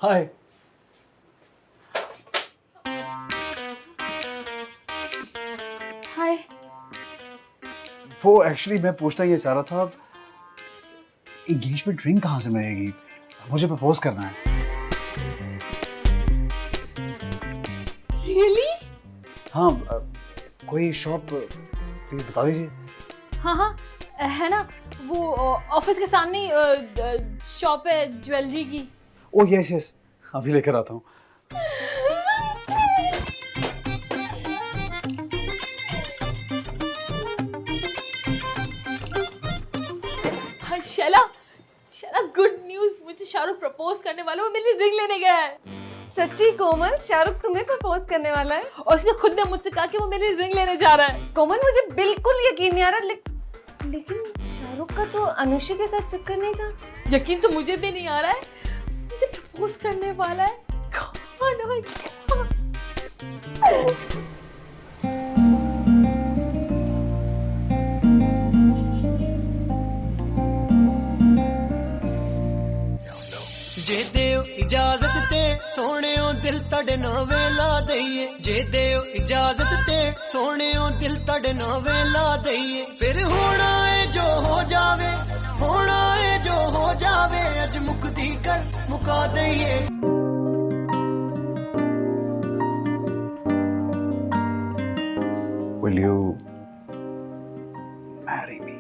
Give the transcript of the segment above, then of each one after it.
हाय। हाय। वो एक्चुअली मैं पूछना ये चाह रहा था, एंगेजमेंट रिंग कहाँ से मिलेगी? मुझे प्रपोज करना है। रियली? हाँ, कोई शॉप प्लीज बता दीजिए। हाँ, है ना, वो ऑफिस के सामने शॉप है ज्वेलरी की। ओह यस यस, अभी लेकर आता हूँ। हाँ, शैला गुड न्यूज़, मुझे शाहरुख प्रपोज करने वाला है, वो मेरी रिंग लेने गया है। सच्ची कोमल, शाहरुख तुम्हें प्रपोज करने वाला है? और उसने खुद ने मुझसे कहा कि वो मेरी रिंग लेने जा रहा है। कोमल मुझे बिल्कुल यकीन नहीं आ रहा, लेकिन शाहरुख का तो अनुषा के साथ चक्कर नहीं था। यकीन तो मुझे भी नहीं आ रहा है, मुझे प्रपोज करने वाला है। God, oh my God. जे देव इजाजत ते सोहणियों दिल तड़े ना वेला दईए, जे देव इजाजत ते सोहणियों दिल तड़े ना वेला दईए, फिर होना है जो हो जावे, होना है जो हो जावे, अज मुकदी कर मुका दईए। Will you marry me?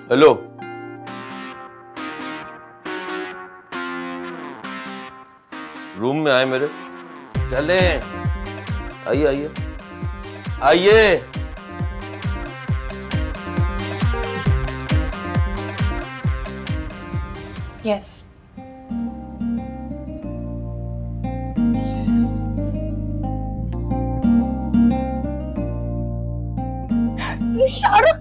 Hello, room में आए मेरे, चले, आइए आइए आइए। Yes. शाहरुख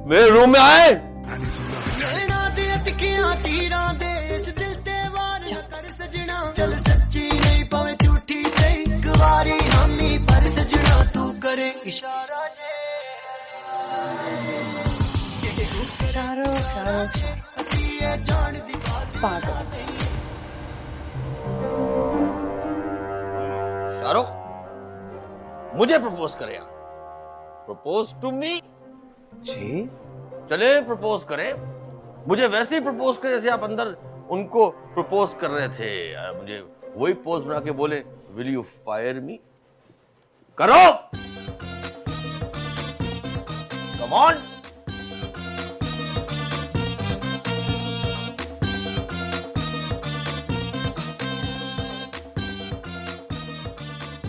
मेरे रूम में आए। नैना दे अटकियां तीरां दे, इस दिल ते वार न कर सजना, चल सच्ची नहीं पवे झूठी सही, गवारी हामी पर सजना तू करे इशारा जे। शाहरुख हसी है जान दी बात पागल। शाहरुख मुझे प्रपोज करे यार, प्रपोज टू मी। जी चले प्रपोज करें, मुझे वैसे ही प्रपोज करे जैसे आप अंदर उनको प्रपोज कर रहे थे यार। मुझे वही पोज बना के बोले, विल यू फायर मी? करो, come on.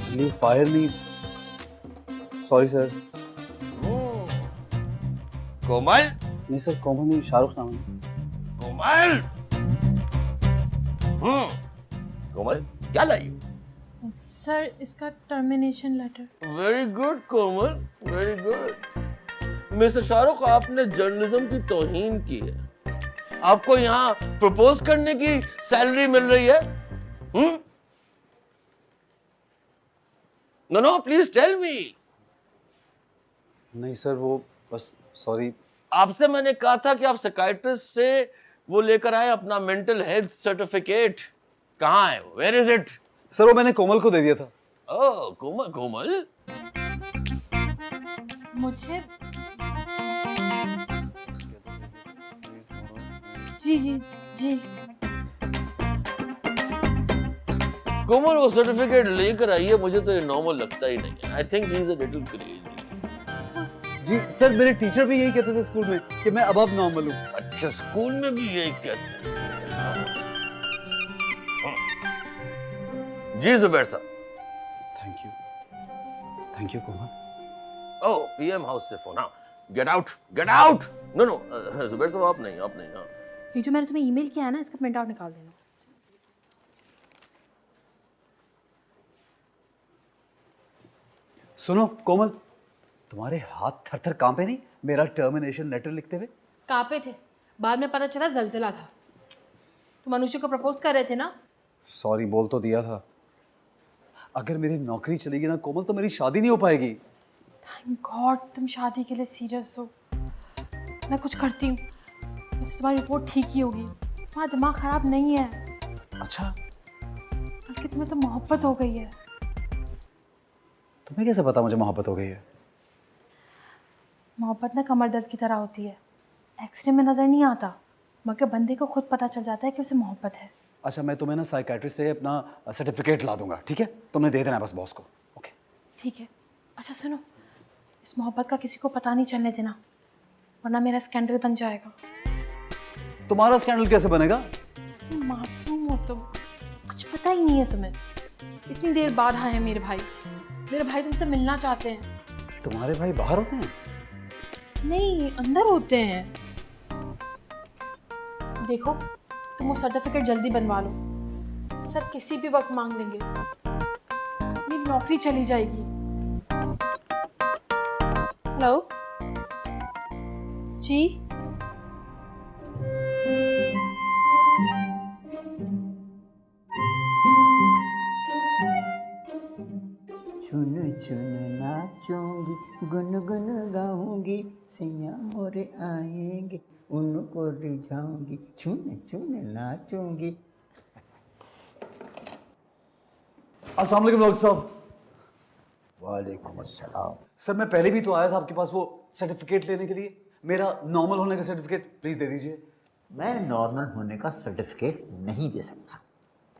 Will you fire me? Sorry sir. Komal, नहीं सर, कोमल नहीं, शाहरुख नाम है। कोमल, कोमल क्या लाई? सर, इसका टर्मिनेशन लेटर। वेरी गुड कोमल, वेरी गुड। मिस्टर शाहरुख, आपने जर्नलिज्म की तौहीन की है। आपको यहाँ प्रपोज करने की सैलरी मिल रही है? No no, please tell me. नहीं सर, वो बस सॉरी। आपसे मैंने कहा था कि आप साइकियाट्रिस्ट से वो लेकर आए अपना मेंटल हेल्थ सर्टिफिकेट। कहाँ है? Where is it? सर वो मैंने कोमल को दे दिया था। ओह कोमल, कोमल मुझे जी जी जी कोमल वो सर्टिफिकेट लेकर आई है। मुझे तो ये नॉर्मल लगता ही नहीं है। I think he is a little crazy. जी सर, मेरे टीचर भी यही कहते थे स्कूल में कि मैं अब नॉर्मल हूँ। अच्छा, स्कूल में भी यही कहते थे। जी जुबैर साहब। Thank you Komal. Oh, PM house से phone. Get out, get out. No no Zubair साहब, आप नहीं, आप नहीं। हाँ, ये जो मैंने तुम्हें ईमेल किया है ना, इसका प्रिंट आउट निकाल देना। सुनो कोमल, तुम्हारे हाथ थर थर कांपे नहीं मेरा टर्मिनेशन लेटर लिखते हुए? कांपे थे, बाद में पता चला जलजला था। तुम अनुष्का को प्रपोज कर रहे थे ना? सॉरी बोल तो दिया था। अगर मेरी नौकरी चलेगी ना कोमल, तो मेरी शादी नहीं हो पाएगी। थैंक गॉड तुम शादी के लिए सीरियस हो। मैं कुछ करती हूँ, वैसे तुम्हारी रिपोर्ट ठीक ही होगी, तुम्हारा दिमाग ख़राब नहीं है, अच्छा, बल्कि तुम्हें तो मोहब्बत हो गई है। तुम्हें कैसे पता मुझे मोहब्बत हो गई है? मोहब्बत ना कमर दर्द की तरह होती है, एक्सरे में नज़र नहीं आता, मगर बंदे को खुद पता चल जाता है कि उसे मोहब्बत है। अच्छा, मैं तुम्हें ना साइकेट्रिस्ट से अपना सर्टिफिकेट ला दूंगा, ठीक है? तुमने दे देना बस बॉस को। ओके ठीक है। अच्छा सुनो, इस मोहब्बत का किसी को पता नहीं चलने देना, वरना मेरा स्कैंडल बन जाएगा। तुम्हारा स्कैंडल कैसे बनेगा? तुम मासूम हो, तुम कुछ पता ही नहीं है तुम्हें। इतनी देर बाद आए हैं मेरे भाई तुमसे मिलना चाहते हैं। तुम्हारे भाई बाहर होते हैं? नहीं, अंदर होते हैं। देखो, तुम वो सर्टिफिकेट जल्दी बनवा लो, सर किसी भी वक्त मांग लेंगे, मेरी नौकरी चली जाएगी। हेलो जी, चुन चुन नाचूंगी गुनगुन गाऊंगी सैया मोरे आएंगे उनको रिझाऊंगी चुन चुन नाचूंगी। अस्सलाम वालेकुम डॉक्टर साहब। वालेकुम अस्सलाम। सर मैं पहले भी तो आया था आपके पास वो सर्टिफिकेट लेने के लिए, मेरा नॉर्मल होने का सर्टिफिकेट प्लीज दे दीजिए। मैं नॉर्मल होने का सर्टिफिकेट नहीं दे सकता।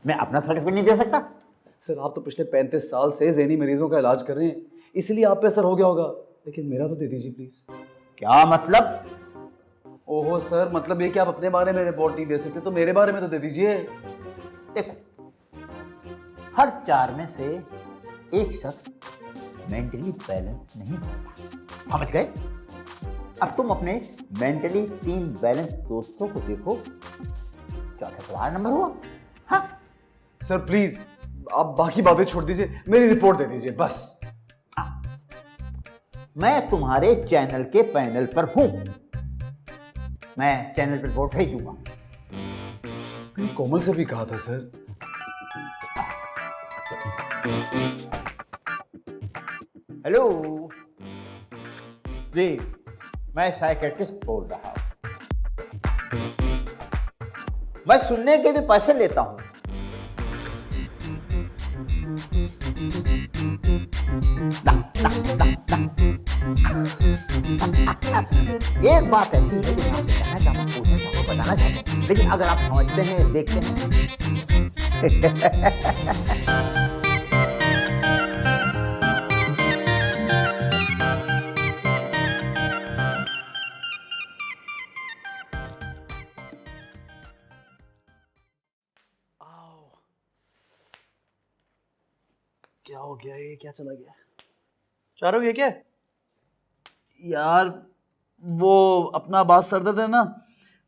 मैं अपना सर्टिफिकेट नहीं दे सकता। सर आप तो पिछले 35 साल से ज़हनी मरीजों का इलाज कर रहे हैं, इसलिए आप पे असर हो गया होगा, लेकिन मेरा तो दे दीजिए प्लीज। क्या मतलब? ओहो सर, मतलब ये कि आप अपने बारे में रिपोर्ट नहीं दे सकते तो मेरे बारे में तो दे दीजिए। देखो, हर 4 में से एक शख्स मेंटली बैलेंस नहीं होता, समझ गए? अब तुम अपने मेंटली 3 बैलेंस दोस्तों को देखो, चौथा तुम्हारा नंबर हुआ। हाँ सर प्लीज आप बाकी बातें छोड़ दीजिए, मेरी रिपोर्ट दे दीजिए बस। मैं तुम्हारे चैनल के पैनल पर हूं, मैं चैनल पर रिपोर्ट भेजूंगा। मैंने कोमल से भी कहा था सर। हेलो जी, मैं साइकेट्रिस्ट बोल रहा हूं। मैं सुनने के भी पैसे लेता हूं। एक बात ऐसी है जो मैं आपसे कहना चाहता हूं, पूछना चाहता हूं, बताना चाहता हूं, लेकिन अगर आप समझते हैं, देखते हैं। क्या हो गया, ये क्या चला गया चारों ये क्या है? यार? वो अपना बात सरदर्द है ना,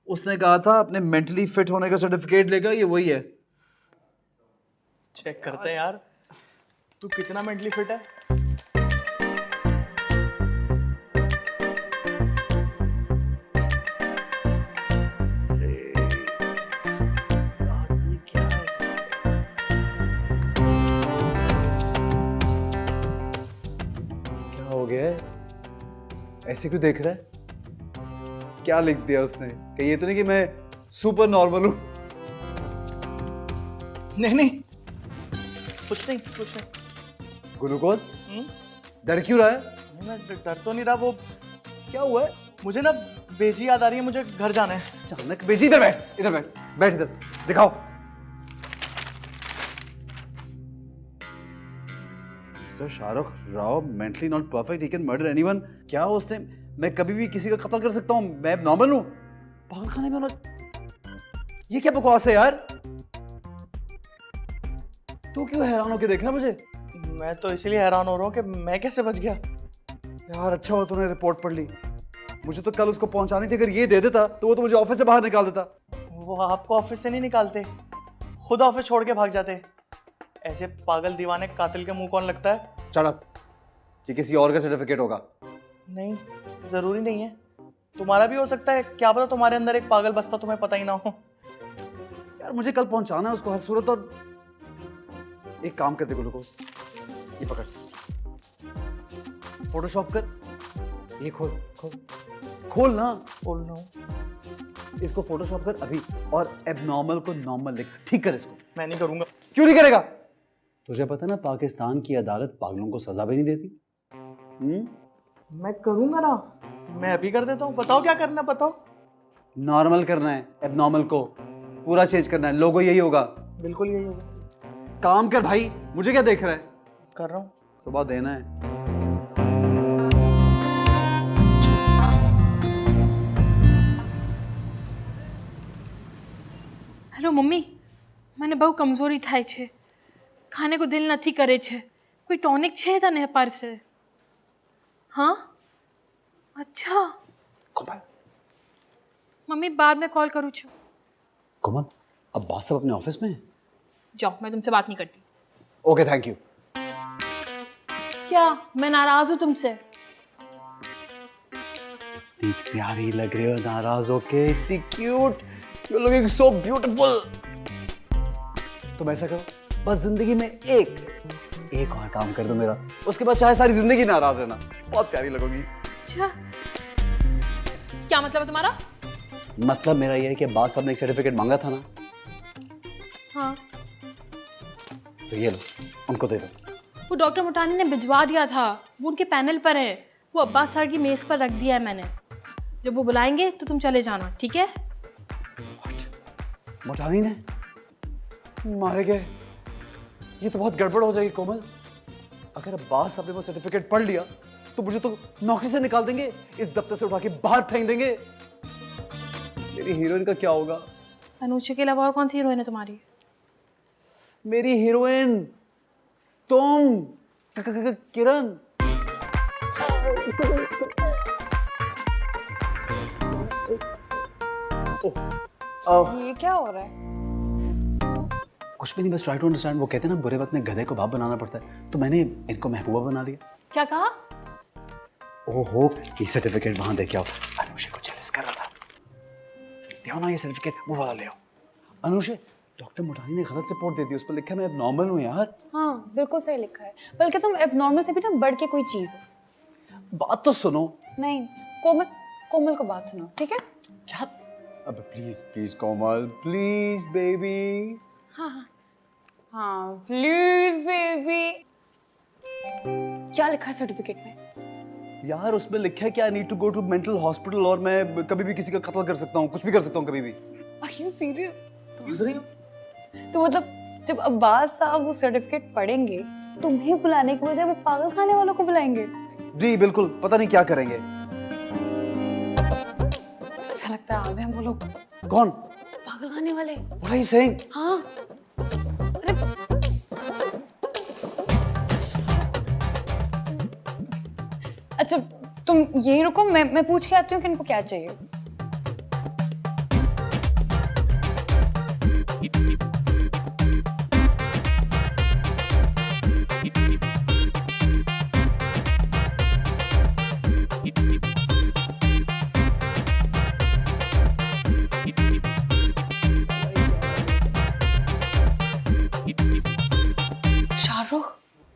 उसने कहा था अपने मेंटली फिट होने का सर्टिफिकेट लेगा, ये वही है। चेक करते हैं यार, तू कितना मेंटली फिट है। क्या हो गया है? ऐसे क्यों देख रहा है? क्या लिख दिया उसने? कहीं ये तो नहीं कि मैं सुपर नॉर्मल हूं? नहीं, कुछ नहीं। ग्लूकोज? डर क्यों रहा है? नहीं, मैं डर तो नहीं रहा। वो क्या हुआ है? मुझे ना बेजी याद आ रही है, मुझे घर जाना है। अचानक बेजी, इधर बैठ इधर, दिखाओ। Mister Shahrukh Rao mentally not perfect, he can murder anyone. क्या उससे? मैं कभी भी किसी का कत्ल कर सकता हूँ, मैं नॉर्मल हूँ। पागलखाने में होना, ये क्या बकवास है यार? तू क्यों हैरान होकर देख रहा है मुझे? मैं तो इसलिए हैरान हो रहा हूँ कि मैं कैसे बच गया। यार अच्छा हो तूने रिपोर्ट पढ़ ली, मुझे तो कल उसको पहुंचानी थी। अगर ये दे देता तो वो तो मुझे ऑफिस से बाहर निकाल देता। वो आपको ऑफिस से नहीं निकालते, खुद ऑफिस छोड़ के भाग जाते। ऐसे पागल दीवाने कातिल के मुंह कौन लगता है? चढ़ अप, ये किसी और का सर्टिफिकेट होगा। नहीं, जरूरी नहीं है, तुम्हारा भी हो सकता है। क्या पता तुम्हारे अंदर एक पागल बसता तुम्हें पता ही ना हो। यार मुझे कल पहुंचाना है उसको हर सूरत। और एक काम कर दे ग्लूकोज, ये पकड़, फोटोशॉप कर, ये खोल। खोल ना। बोल रहा हूँ। इसको फोटोशॉप कर अभी और एबनॉर्मल को नॉर्मल लिख, ठीक कर इसको। मैं नहीं करूंगा। क्यों नहीं करेगा? तुझे पता ना पाकिस्तान की अदालत पागलों को सजा भी नहीं देती। मैं करूंगा ना, मैं अभी कर देता हूँ। बताओ क्या करना है, बताओ। नॉर्मल करना है, एबनॉर्मल को पूरा चेंज करना है, लोगो यही होगा। बिल्कुल यही होगा। काम कर भाई, मुझे क्या देख रहा है? कर रहा हूँ। सुबह देना है। હેલો મમ્મી, મને બહુ કમજોરી થાય છે, ખાને કો દિલ નથી કરે છે, કોઈ ટોનિક છે તને પાસે? हाँ अच्छा कोमल, मम्मी बाद में कॉल करूँ छू। कोमल, अब बॉस सब अपने ऑफिस में हैं? जाओ, मैं तुमसे बात नहीं करती। Okay thank you. क्या मैं नाराज हूँ तुमसे? इतनी प्यारी लग रही हो नाराज होके, इतनी cute, you looking so beautiful. तुम ऐसा करो, बस जिंदगी में एक और काम कर दो मेरा, उसके बाद चाहे सारी जिंदगी नाराज रहना, बहुत प्यारी लगोगी। अच्छा क्या मतलब है तुम्हारा? मतलब मेरा ये है कि बात साहब ने एक सर्टिफिकेट मांगा था ना, हाँ तो ये लो, उनको दे दो। वो डॉक्टर मुटानी ने भिजवा दिया था, वो उनके पैनल पर है, वो अब्बास सर की मेज पर रख दिया है मैंने। जब वो बुलाएंगे तो तुम चले जाना, ठीक है? मुटानी ने मारे गए? ये तो बहुत गड़बड़ हो जाएगी कोमल। अगर अब्बास साहब ने वो सर्टिफिकेट पढ़ लिया तो मुझे तो नौकरी से निकाल देंगे, इस दफ्तर से उठा के बाहर फेंक देंगे। मेरी हीरोइन का क्या होगा? अनुष्का के अलावा और कौन सी हीरोइन है तुम्हारी? मेरी हीरोइन तुम, किरण। ये क्या हो रहा है? कुछ भी नहीं, बस ट्राई टू अंडरस्टैंड। वो कहते हैं ना बुरे वक्त में गधे को बाप बनाना पड़ता है, तो मैंने इनको महबूबा बना दिया। क्या कहा? ओहो, ये सर्टिफिकेट वहां दे के आओ। अनुषे को जेलस कर रहा था। ले आओ ना ये सर्टिफिकेट, वो वाला ले आओ। अनुषे, डॉक्टर मुटानी ने गलत रिपोर्ट दे दी, उस पर लिखा है मैं नॉर्मल हूँ यार। हाँ बिल्कुल सही लिखा है, बल्कि तुम एबनॉर्मल से भी ना बढ़ के कोई चीज हो। बात तो सुनो। नहीं, कोमल कोमल को बात सुनो, ठीक है? क्या? अब please please Komal, please baby. हाँ हाँ हाँ प्लीज बेबी। क्या लिखा है सर्टिफिकेट में? यार उसमें लिखा है कि I need to go to mental hospital और मैं कभी भी किसी का कत्ल कर सकता हूँ, कुछ भी कर सकता हूँ कभी भी। Are you serious? समझ रही हो? तो मतलब जब अब्बास साहब वो सर्टिफिकेट पढ़ेंगे तो तुम्हें बुलाने के बजाय वो पागल खाने वालों को बुलाएंगे। जी बिल्कुल, पता नहीं क्या करेंगे। ऐसा लगता है आ गए हम वो लोग, कौन? पागल खाने वाले। What are you saying? हाँ अरे अच्छा तुम यही रुको, मैं पूछ के आती हूँ कि इनको क्या चाहिए। शाहरुख,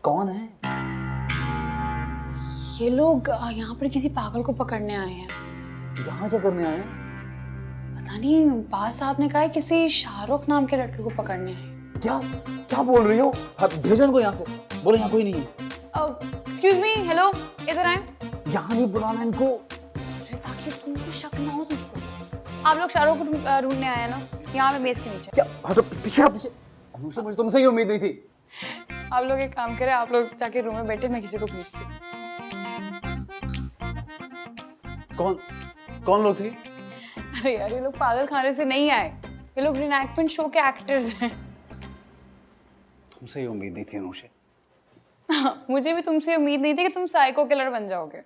कौन है? ये लोग यहाँ पर किसी पागल को पकड़ने आए हैं। यहाँ क्या करने आए? पता नहीं, बास साहब ने कहा है किसी शाहरुख नाम के लड़के को पकड़ने आए हैं। क्या क्या बोल रही हो? भेजो इनको यहाँ से, बोलो यहाँ कोई नहीं है। एक्सक्यूज मी, हेलो, इधर आए। यहाँ नहीं बुलाना इनको। ताकि तुमको शक ना हो तुझको। आप लोग शाहरुख को ढूंढने आए हैं ना, यहाँ पे मेज के नीचे। क्या? हटो, पीछे पीछे। अनुषा, मुझे तुमसे ही उम्मीद नहीं थी। आप लोग एक काम करें, आप लोग जाके रूम में बैठे, मैं किसी को पूछती। कौन कौन लोग थे? अरे यार, ये लोग पागल खाने से नहीं आए, ये लोग रिनैक्टमेंट शो के एक्टर्स हैं। तुमसे ही उम्मीद नहीं थी अनुषा। मुझे भी तुमसे उम्मीद नहीं थी कि तुम साइको किलर बन जाओगे।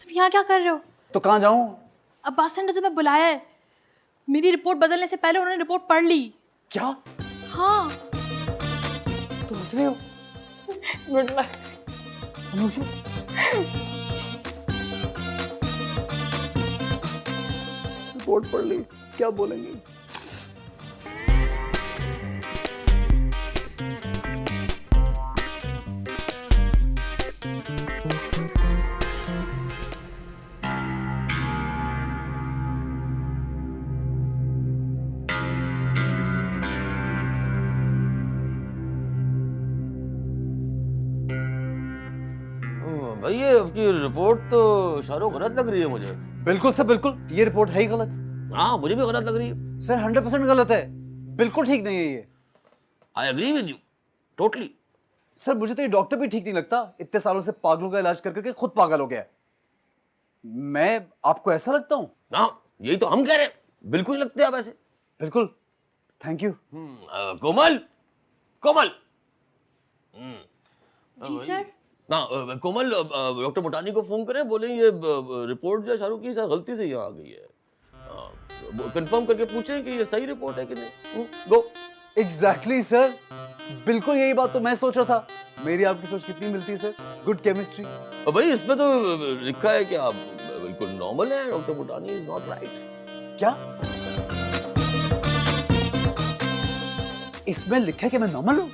तुम यहाँ क्या कर रहे हो? तो कहाँ जाऊँ? अब्बास सर ने तुम्हें बुलाया है, मेरी रिपोर्ट बदलने से पहले उन्होंने रिपोर्ट पढ़ ली। क्या? हाँ। तुम हंस रहे हो? Good luck. अनुषा, रिपोर्ट पढ़ ली, क्या बोलेंगे? भाई ये आपकी रिपोर्ट तो शाहरुख गलत लग रही है मुझे। बिल्कुल सर बिल्कुल, ये रिपोर्ट है ही गलत। हाँ मुझे भी गलत लग रही है। सर 100% गलत है, बिल्कुल ठीक नहीं है ये। I agree with you totally. Sir मुझे तो ये डॉक्टर भी ठीक नहीं लगता, इतने सालों से पागलों का इलाज कर करके खुद पागल हो गया है। मैं आपको ऐसा लगता हूँ? हाँ यही तो हम कह रहे हैं, बिल्कुल लगते हैं आप ऐसे। बिल्कुल, thank you. Komal Komal ji sir. ना कोमल डॉक्टर मोटानी को फोन करें, बोले ये रिपोर्ट जो है शाहरुख की गलती से यहाँ आ गई है। कंफर्म करके पूछें कि ये सही रिपोर्ट है कि नहीं। गो। एग्जैक्टली सर, बिल्कुल यही बात तो मैं सोच रहा था। मेरी आपकी सोच कितनी मिलती है सर, गुड केमिस्ट्री। भाई इसमें तो लिखा है कि आप बिल्कुल नॉर्मल है, डॉक्टर मोटानी इज नॉट राइट। क्या इसमें लिखा है कि मैं नॉर्मल हूँ?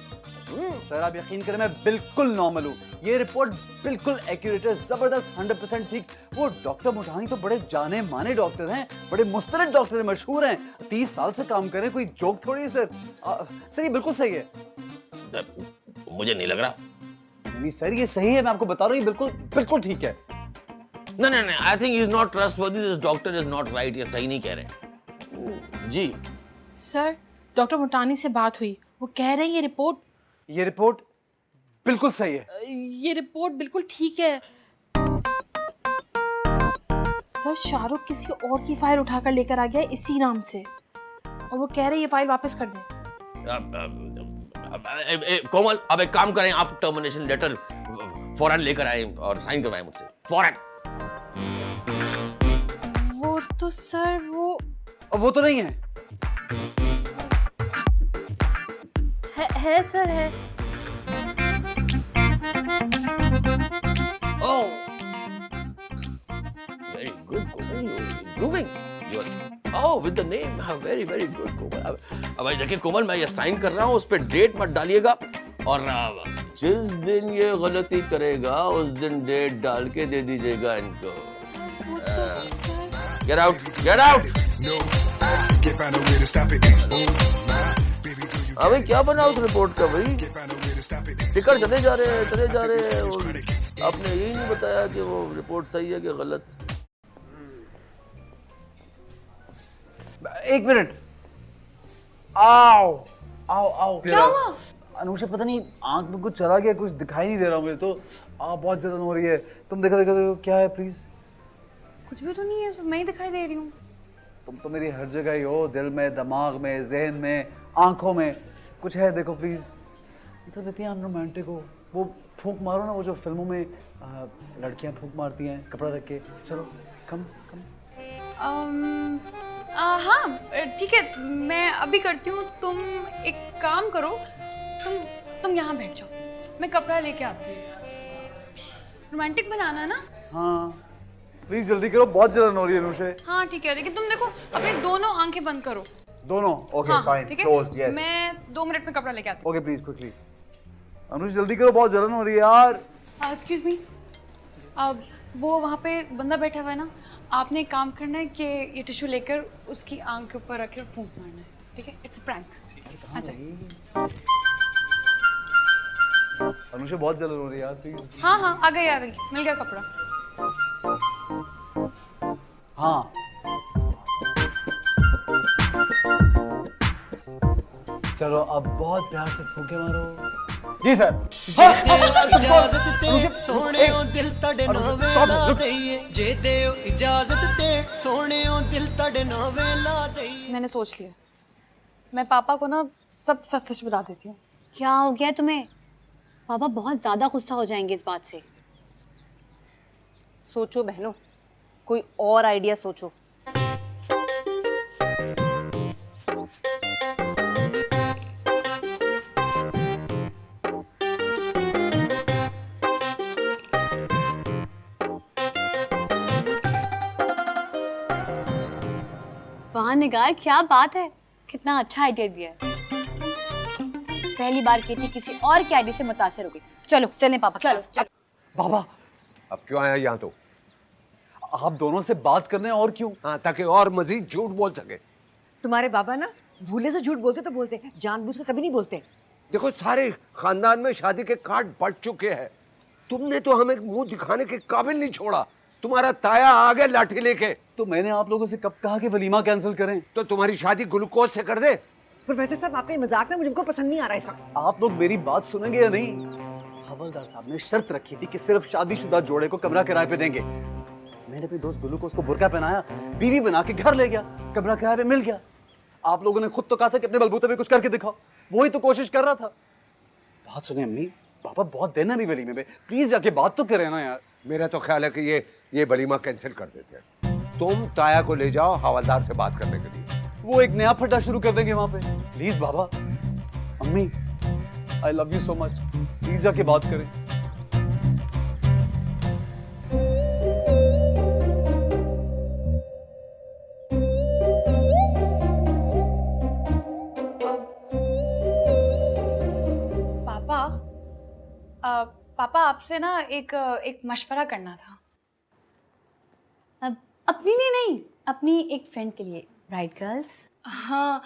सर आप यकीन करें मैं बिल्कुल नॉर्मल हूँ। ये रिपोर्ट बिल्कुल एक्यूरेट है, जबरदस्त, 100% ठीक। वो डॉक्टर मोटानी तो बड़े जाने माने डॉक्टर हैं, बड़े मुस्तरद डॉक्टर हैं, मशहूर हैं, 30 साल से काम कर रहे हैं, कोई जोक थोड़ी है सर। सर ये बिल्कुल सही है। मुझे नहीं लग रहा। नहीं सर ये सही है, मैं आपको बता रहा हूँ, ये बिल्कुल बिल्कुल ठीक है। नहीं नहीं नहीं, आई think he is not trustworthy, this doctor is not right. ये सही नहीं कह रहे जी। सर डॉक्टर मोटानी से बात हुई, वो कह रहे हैं ये रिपोर्ट बिल्कुल सही है। ये रिपोर्ट बिल्कुल ठीक है। सर शाहरुख किसी और की फाइल उठाकर लेकर आ गया है इसी नाम से, और वो कह रहे हैं ये फाइल वापस कर दें। कोमल अब एक काम करें, आप टर्मिनेशन लेटर फौरन लेकर आए और साइन करवाएं मुझसे फौरन। वो तो सर वो तो नहीं है। है सर है। Oh, very good, Komal. You're improving. Oh, with the name, very very good, Komal. अब भाई देखिए कोमल, मैं ये साइन कर रहा हूँ, उस पर डेट मत डालिएगा, और जिस दिन ये गलती करेगा उस दिन डेट डाल के दे दीजिएगा इनको। वो तो sir. Get out, get out. अबे क्या बना उस रिपोर्ट का भाई? टिकट चले जा रहे हैं और आपने यही नहीं बताया कि वो रिपोर्ट सही है कि गलत। एक मिनट। आओ आओ आओ। क्या हुआ? अनुषा पता नहीं आंख में कुछ चला गया, कुछ दिखाई नहीं दे रहा मुझे तो। बहुत जलन हो रही है। तुम देखो देखो देखो क्या है प्लीज। कुछ भी तो नहीं है, मैं ही दिखाई दे रही हूँ। तुम तो मेरी हर जगह ही हो, दिल में, दिमाग में, जहन में, आंखों में। कुछ है देखो प्लीज। तो कहती है रोमांटिक हो। वो फूंक मारो ना, वो जो फिल्मों में लड़कियां फूंक मारती हैं कपड़ा रख के। चलो कम कम। हाँ ठीक है, मैं अभी करती हूँ। तुम एक काम करो, तुम यहाँ बैठ जाओ, मैं कपड़ा लेके आती हूँ। रोमांटिक बनाना ना? हाँ प्लीज जल्दी करो, बहुत जलन हो रही है अनुषा। हाँ ठीक है, लेकिन तुम देखो अपनी दोनों आंखें बंद करो। दोनों? ओके फाइन, ठीक है, क्लोज्ड, यस। मैं 2 मिनट में कपड़ा लेके आती हूँ। Okay please quickly. अनुष जल्दी करो, बहुत जलन हो रही है यार। एक्सक्यूज मी, अब वो वहाँ पे बंदा बैठा हुआ है ना, आपने एक काम करना है कि ये टिश्यू लेकर उसकी आंख के ऊपर रख के फूंक मारना है, ठीक है? It's prank. अच्छा अनुषा बहुत जलन हो रही है यार, प्लीज। हाँ हाँ, आ गई, मिल गया कपड़ा। हाँ चलो अब बहुत प्यार से फूंके मारो। जी सर। इजाजत ते सोहणियों दिल तड़े नावे ला दईए, जे देओ इजाजत ते सोहणियों दिल तड़े नावे ला दईए। मैंने सोच लिया, मैं पापा को ना सब सच सच बता देती हूँ। क्या हो गया तुम्हें? पापा बहुत ज्यादा गुस्सा हो जाएंगे इस बात से। सोचो बहनों, कोई और आइडिया सोचो। वाह निगार, क्या बात है, कितना अच्छा आइडिया दिया है। पहली बार केटी किसी और के आइडिया से मुतासिर हो गई। चलो चलें पापा, चलो। बाबा अब क्यों आया यहाँ तो? आप दोनों से बात करने और क्यों? हाँ, ताकि और मजीद झूठ बोल सके। तुम्हारे बाबा ना भूले से झूठ बोलते तो बोलते, जानबूझ कर कभी नहीं बोलते। देखो सारे खानदान में शादी के कार्ड बढ़ चुके हैं, तुमने तो हमें मुंह दिखाने के काबिल नहीं छोड़ा। तुम्हारा ताया आ गया लाठी लेके। तो मैंने आप लोगों से कब कहा कि वलीमा कैंसिल करें? तो तुम्हारी शादी ग्लूकोज से कर दे। प्रोफेसर साहब आपका ये मजाक ना मुझको पसंद नहीं आ रहा है इस वक्त। आप लोग मेरी बात सुनेंगे या नहीं? हवलदार साहब ने शर्त रखी थी कि सिर्फ शादीशुदा जोड़े को कमरा किराए पे देंगे। मैंने अपने दोस्त गुल्लू को उसको बुर्का पहनाया, बीवी बना के घर ले गया, कमरा किराए पे मिल गया। आप लोगों ने खुद तो कहा था कि अपने बलबूते पे कुछ करके दिखाओ, वही तो कोशिश कर रहा था। बात सुने अम्मी, पापा बहुत देना भी वलीमे में, प्लीज जाके बात तो करें ना यार। मेरा तो ख्याल है कि ये वलीमा कैंसिल कर देते हैं। तुम ताया को ले जाओ हवलदार से बात करने के लिए। वो एक नया फट्टा शुरू कर देंगे वहां पे। प्लीज बाबा, अम्मी, I love you so much, please जाके बात करें। पापा आपसे ना एक मशवरा करना था। अब अपने लिए नहीं, अपनी एक फ्रेंड के लिए। Right girls? हाँ,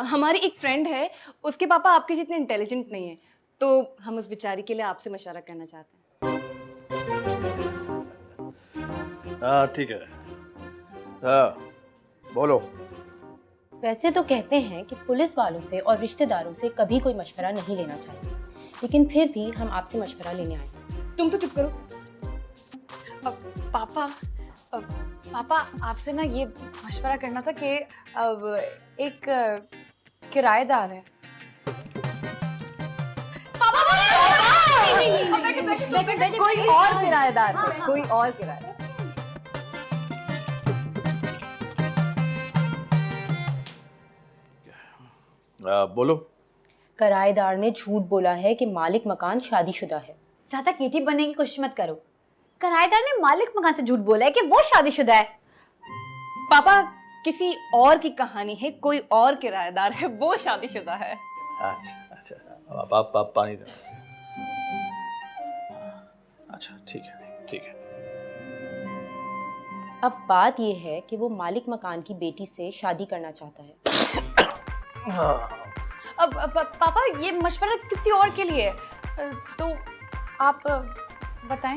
हमारी एक फ्रेंड है, उसके पापा आपके जितने इंटेलिजेंट नहीं है, तो हम उस बेचारी के लिए आपसे मशवरा करना चाहते हैं। ठीक है। बोलो। वैसे तो कहते हैं कि पुलिस वालों से और रिश्तेदारों से कभी कोई मशवरा नहीं लेना चाहिए, लेकिन फिर भी हम आपसे मशवरा लेने आए हैं। तुम तो चुप करो। पापा आपसे ना ये मशवरा करना था कि अब एक किराएदार है। कोई और किराएदार है, कोई और किराएदार। बोलो। किराएदार ने झूठ बोला है कि मालिक मकान शादीशुदा है। ज्यादा केटी बनने की कोशिश मत करो। किराएदार ने मालिक मकान से झूठ बोला है कि वो शादीशुदा है। पापा, किसी और की कहानी है, कोई और किराएदार है, वो शादीशुदा है। अच्छा, आप पानी दे। अच्छा, ठीक है। अब बात ये है कि वो मालिक मकान की बेटी से शादी करना चाहता है। अब पापा ये मशवरा किसी और के लिए है, तो आप बताएं।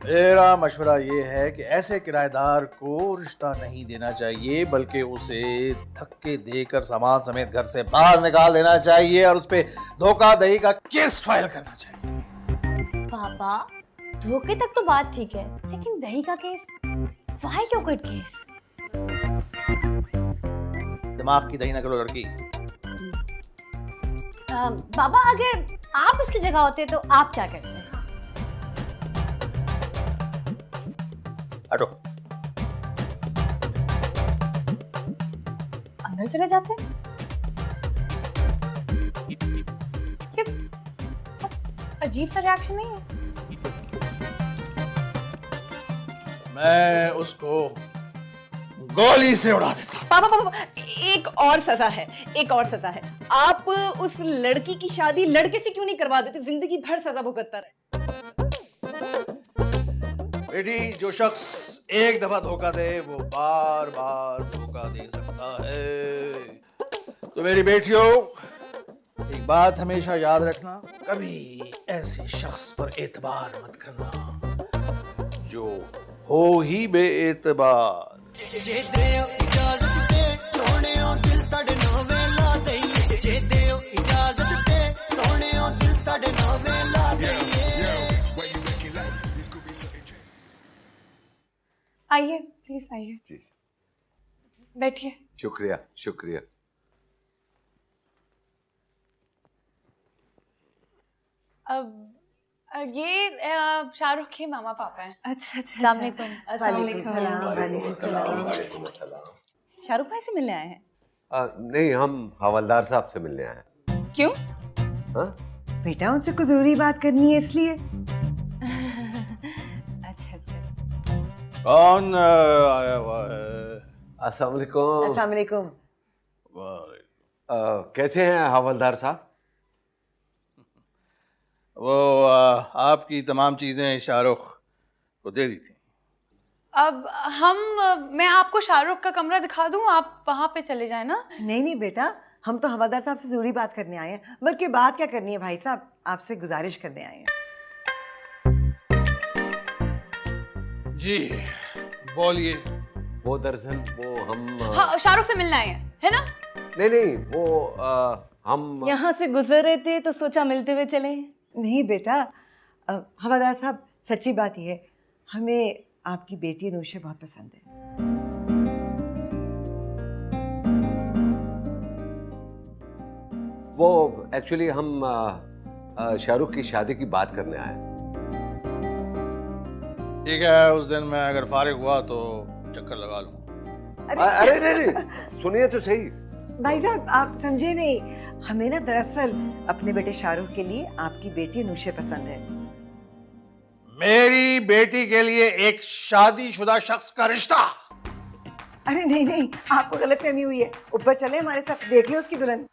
मेरा मशवरा ये है कि ऐसे किराएदार को रिश्ता नहीं देना चाहिए, बल्कि उसे धक्के देकर सामान समेत घर से बाहर निकाल देना चाहिए और उस पे धोखाधड़ी का केस फाइल करना चाहिए। पापा, धोखे तक तो बात ठीक है, लेकिन दही का केस? Why yogurt case? दिमाग की दही ना करो लड़की। बाबा, अगर आप उसकी जगह होते तो आप क्या करते? हटो। अंदर चले जाते। ये अजीब सा रिएक्शन नहीं है? मैं उसको गोली से उड़ा देता। पापा, एक और सजा है। आप उस लड़की की शादी लड़के से क्यों नहीं करवा देते? जिंदगी भर सजा भुगतता रहे। बेटी, जो शख्स एक दफा धोखा दे वो बार बार धोखा दे सकता है। तो मेरी बेटियों, एक बात हमेशा याद रखना, कभी ऐसे शख्स पर एतबार मत करना जो हो ही बेएतबार। जे देओ इजाजत ते सोहणियों दिल तड़े नोवे ला दईए। जे देओ इजाजत ते सोहणियों दिल तड़े नोवे ला दईए। आइए, प्लीज आइए, बैठिए। शुक्रिया। अब ये शाहरुख के मामा पापा हैं। अच्छा। शाहरुख भाई से मिलने आए हैं? नहीं, हम हवलदार साहब से मिलने आए हैं। क्यों? हाँ? बेटा, उनसे कुछ जरूरी बात करनी है इसलिए। अच्छा। कौन आया हुआ है? अस्सलाम वालेकुम। अस्सलाम वालेकुम। कैसे हैं हवलदार साहब? वो आपकी तमाम चीजें शाहरुख को दे दी थी। अब मैं आपको शाहरुख का कमरा दिखा दूं, आप वहां पे चले जाए ना। नहीं बेटा, हम तो हवादार साहब से जरूरी बात करने आए हैं, बल्कि बात क्या करनी है भाई साहब, आपसे गुजारिश करने आए हैं। जी बोलिए। वो दरअसल वो हम हाँ, शाहरुख से मिलना है ना? नहीं वो हम यहाँ से गुजर रहे थे तो सोचा मिलते हुए चले। नहीं बेटा, हवादार साहब सच्ची बात ये है, हमें आपकी बेटी नूशे बहुत पसंद है। वो एक्चुअली हम शाहरुख की शादी की बात करने आए हैं। ठीक है, उस दिन मैं अगर फारिग हुआ तो चक्कर लगा लूंगा। अरे नहीं, सुनिए तो सही। भाई साहब आप समझे नहीं, हमें ना दरअसल अपने बेटे शाहरुख के लिए आपकी बेटी नूशे पसंद है। मेरी बेटी के लिए एक शादीशुदा शख्स का रिश्ता? अरे नहीं, आपको गलतफहमी हुई है। ऊपर चले हमारे साथ, देख लें उसकी दुल्हन।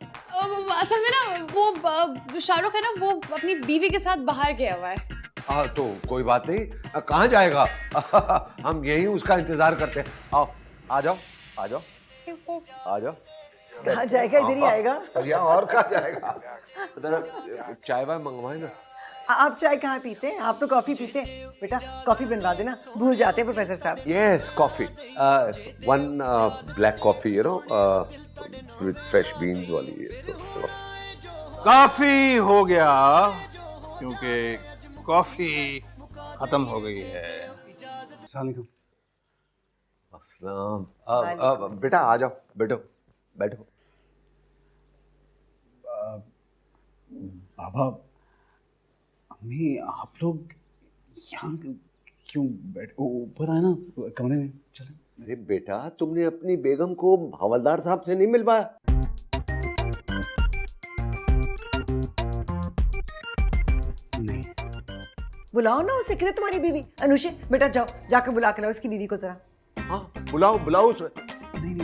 असल में ना वो शाहरुख है ना, वो अपनी बीवी के साथ बाहर गया हुआ है। तो कोई बात नहीं, कहाँ जाएगा? हम यही उसका इंतजार करते हैं। आओ, आ जाओ आ जाओ आ जाओ। कहाँ जाएगा, इधर ही आएगा। या और कहाँ जाएगा? इधर चाय वाय मंगवाए ना। आप चाय कहाँ पीते हैं? आप तो कॉफी पीते हैं। बेटा कॉफी बनवा देना, भूल जाते हैं प्रोफेसर साहब। Yes coffee, one black coffee, you know, with fresh beans वाली। काफी हो गया, क्योंकि कॉफी खत्म हो गई है। अस्सलाम। बेटा आ जाओ, बैठो बैठो। बाबा अम्मी आप लोग यहाँ क्यों बैठे? ऊपर आए ना कमरे में, चले। अरे बेटा, तुमने अपनी बेगम को हवलदार साहब से नहीं मिलवाया? नहीं। बुलाओ ना उसे, किधर तुम्हारी बीवी? अनुषे बेटा जाओ, जाकर बुला के लाओ उसकी बीवी को जरा। हाँ बुलाओ बुलाओ उसे। नहीं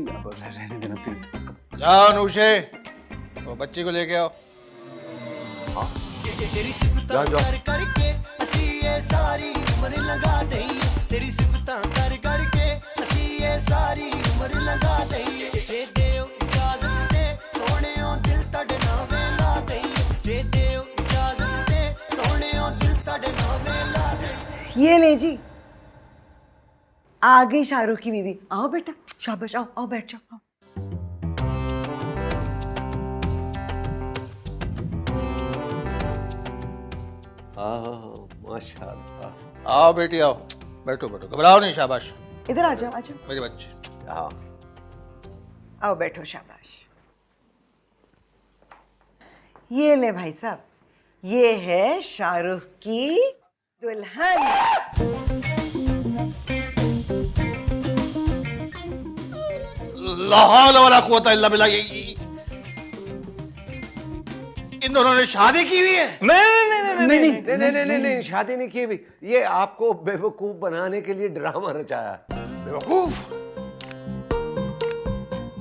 अब रहने देना प्लीज। जाओ नूशे, वो बच्ची को लेके आओ। तेरी सिफतां कर करके असी ये सारी उम्र लगा दई, तेरी सिफतां कर करके असी ये सारी उम्र लगा दई। जे देओ इजाजत दे सोहणियों दिल तड़े नावे ला दई, जे देओ इजाजत दे सोहणियों दिल तड़े नावे ला दई। ये ले जी, आ गई शाहरुख की बीवी। आओ बेटा, शाबाश, आओ आओ बैठ जाओ, आओ। माशाल्लाह। आओ बेटी आओ, बैठो बैठो, घबराओ नहीं, शाबाश। इधर आ जाओ, आ जाओ। मेरी बच्ची। हाँ आओ बैठो, शाबाश। ये ले भाई साहब, ये है शाहरुख की दुल्हन। ला हौला वला कुव्वता इल्ला बिल्लाह। इन दोनों ने शादी की हुई है? नहीं, शादी नहीं की हुई। ये आपको बेवकूफ बनाने के लिए ड्रामा रचाया है। बेवकूफ?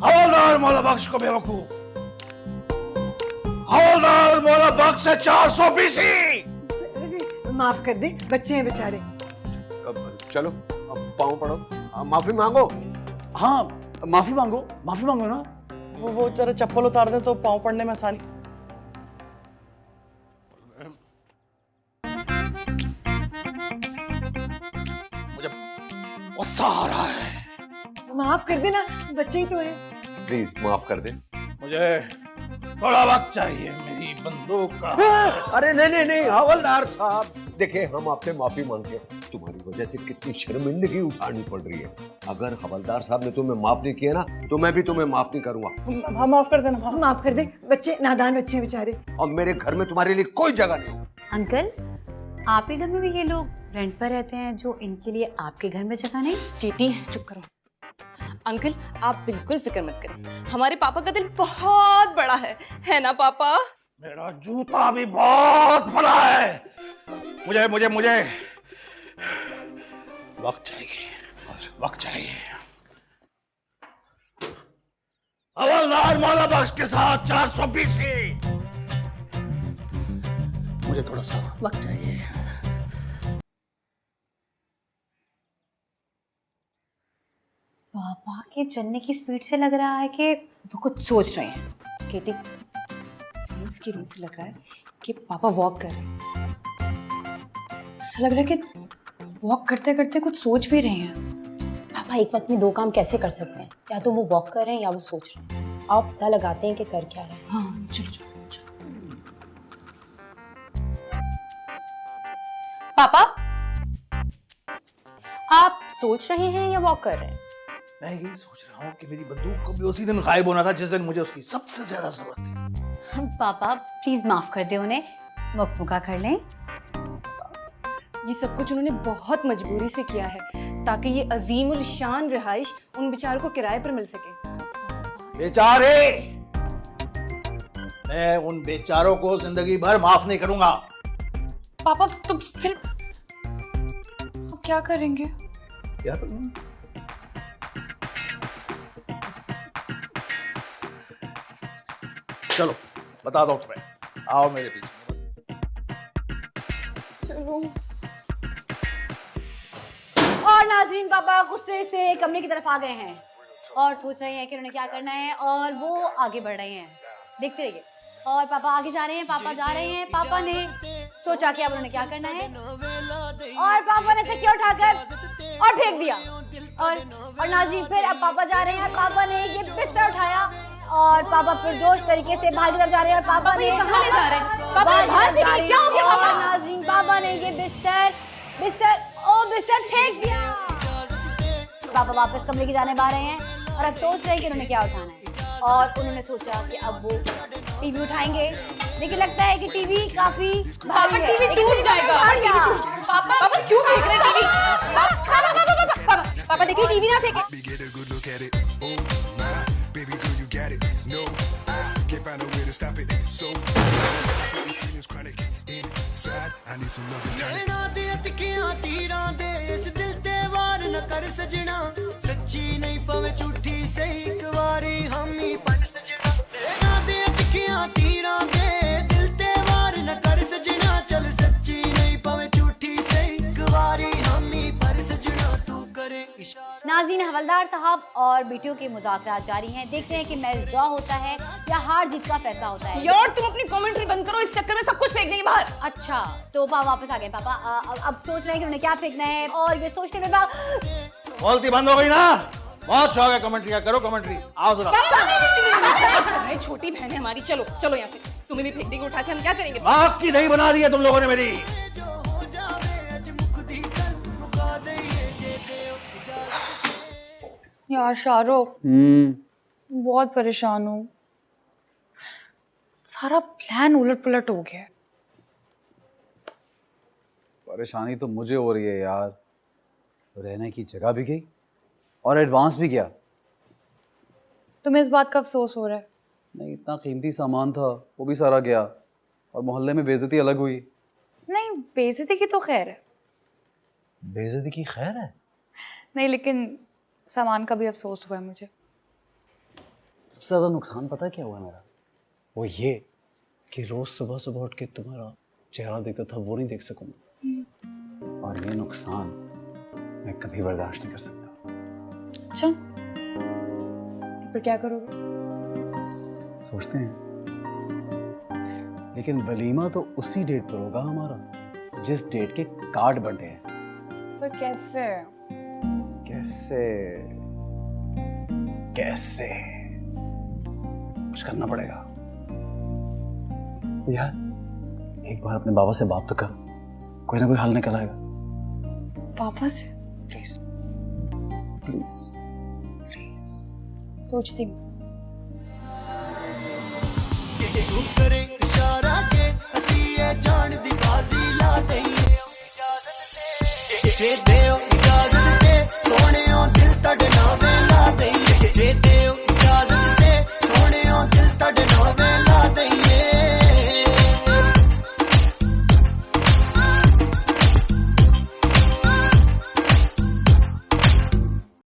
हवलदार मौला बख्श को बेवकूफ? हवलदार मौला बख्श है 400 बीसी। माफ कर दे, बच्चे हैं बेचारे। चलो अब पाँव पड़ो, माफी मांगो। हाँ माफी मांगो ना। वो जरा चप्पल उतार दे तो पाँव पड़ने में आसानी। मुझे गुस्सा आ रहा है। माफ कर देना, बच्चे ही तो हैं। प्लीज माफ कर दे। मुझे थोड़ा वक्त चाहिए मेरी बंदूक का। अरे नहीं हवलदार साहब, देखिए हम आपसे माफी मांगते हैं। तुम्हारी वजह से कितनी शर्मिंदगी उठानी पड़ रही है। अगर हवलदार साहब ने तुम्हें माफ नहीं किया ना, तो मैं भी तुम्हें माफ नहीं करूंगा। हाँ माफ कर देना। माफ कर दे, बच्चे नादान बच्चे हैं बेचारे। और मेरे घर में तुम्हारे लिए कोई जगह नहीं। अंकल, आपके घर में भी ये लोग रेंट पर रहते हैं जो इनके लिए आपके घर में जगह नहीं? बेटी चुप करो। अंकल आप बिल्कुल फिक्र मत करें, हमारे पापा का दिल बहुत बड़ा है ना पापा? मेरा जूता भी बहुत बड़ा है। मुझे मुझे मुझे वक्त चाहिए। हवलदार मौला बख्श के साथ 400 बीसी। मुझे थोड़ा सा वक्त चाहिए। पापा के चलने की स्पीड से लग रहा है कि वो कुछ सोच रहे हैं। केटी, साइंस की रूल से लग रहा है कि पापा वॉक कर रहे हैं। ऐसा लग रहा है कि वॉक करते करते कुछ सोच भी रहे हैं। पापा एक वक्त में 2 काम कैसे कर सकते हैं? या तो वो वॉक कर रहे हैं या वो सोच रहे हैं। आप पता लगाते हैं कि कर क्या रहे हैं। हाँ चलो चलो। पापा, आप सोच रहे हैं या वॉक कर रहे हैं? मैं यही सोच रहा हूँ कि मेरी बंदूक को भी उसी दिन गायब होना था जिस दिन मुझे उसकी सबसे ज्यादा जरूरत थी। पापा प्लीज माफ कर दे उन्हें, मुक्का कर लें। ये सब कुछ उन्होंने बहुत मजबूरी से किया है ताकि ये अजीमुल शान रिहाइश उन बेचारों को किराए पर मिल सके। बेचारे, मैं उन बेचारों को जिंदगी भर माफ नहीं करूंगा। पापा तो फिर अब क्या करेंगे? क्या करूंगा? चलो बता दो तुम्हें, आओ मेरे पीछे। चलो। और नाज़रीन, पापा गुस्से से कमरे की तरफ आ गए हैं और सोच रहे हैं कि उन्हें क्या करना है और वो आगे बढ़ रहे हैं। देखते रहिए। और पापा आगे जा रहे हैं, पापा जा रहे हैं। पापा ने सोचा कि अब उन्होंने क्या करना है और पापा ने तकिया उठाकर और फेंक दिया। और नाज़रीन फिर अब पापा जा रहे हैं, पापा ने ये बिस्तर उठाया और पापा पुरजोश तरीके से भाग जा रहे हैं। और पापा ने कहाँ ले जा रहे हैं? पापा क्या हो गया पापा? नाज़रीन पापा ने ये बिस्तर फेंक दिया। पापा वापस कमरे की जाने आ रहे हैं और अब सोच रहे हैं कि उन्होंने क्या उठाना है। और उन्होंने सोचा कि अब वो टीवी उठाएंगे, लेकिन लगता है कि टीवी काफी पापा टीवी टूट जाएगा। पापा क्यों फेंक रहे हैं टीवी? पापा देखिए टीवी ना फेंके। नैना दे अटकियां तीरां दे इस दिल ते वार न कर सजना, सच्ची नहीं पवे झूठी सही एक वारी हम ही पड़ सजना। नैना दे अटकियां तीरां दे दिल ते वार न कर सजना, चल सच्ची नहीं पवे झूठी सही एक वारी हम ही पड़ सजना, तू करे इशारा। नाज़रीन, हवलदार साहब और बेटियों के मुज़ाकरात जारी हैं। देखते हैं कि मैच ड्रॉ होता है या हार जीत का फैसला होता है। यार तुम अपनी कमेंट्री बंद करो, इस चक्कर में सब कुछ फेंक देंगे बाहर। अच्छा तो पापा वापस आ गए। पापा अब सोच रहे हैं कि उन्हें क्या फेंकना है और ये सोचते हुए बोलती बंद हो गई ना? बहुत शौक है कमेंट्री का, करो कमेंट्री। आओ जरा। अरे छोटी बहन है हमारी, चलो चलो यहाँ से। तुम्हें भी फेंक देंगे उठा के, हम क्या करेंगे? आँख की नहीं बना दी है तुम लोगों ने मेरी। यार शाहरुख, बहुत परेशान हूँ। सारा प्लान उलट पुलट हो गया है। परेशानी तो मुझे हो रही है यार। रहने की जगह भी गई और एडवांस भी गया। तुम्हें इस बात का अफसोस हो रहा है? नहीं, इतना कीमती सामान था वो भी सारा गया और मोहल्ले में बेइज्जती अलग हुई। नहीं, बेइज्जती की तो खैर है। बेइज्जती की खैर है? नहीं, लेकिन सामान का भी अफसोस हुआ है मुझे। सबसे ज़्यादा नुकसान पता है क्या हुआ मेरा? वो ये कि रोज़ सुबह सुबह उठ के तुम्हारा चेहरा देखता था वो नहीं देख सकूंगा, और ये नुकसान मैं कभी बर्दाश्त नहीं कर सकता। अच्छा, तो फिर क्या करोगे? सोचते हैं, लेकिन वलीमा तो उसी डेट पर होगा हमारा जिस डेट के कार्ड बंटे हैं। पर कैसे? कैसे कैसे कुछ करना पड़ेगा यार। एक बार अपने बाबा से बात तो कर, कोई ना कोई हल निकल आएगा। पापा से? Please please please. सोचती हूँ।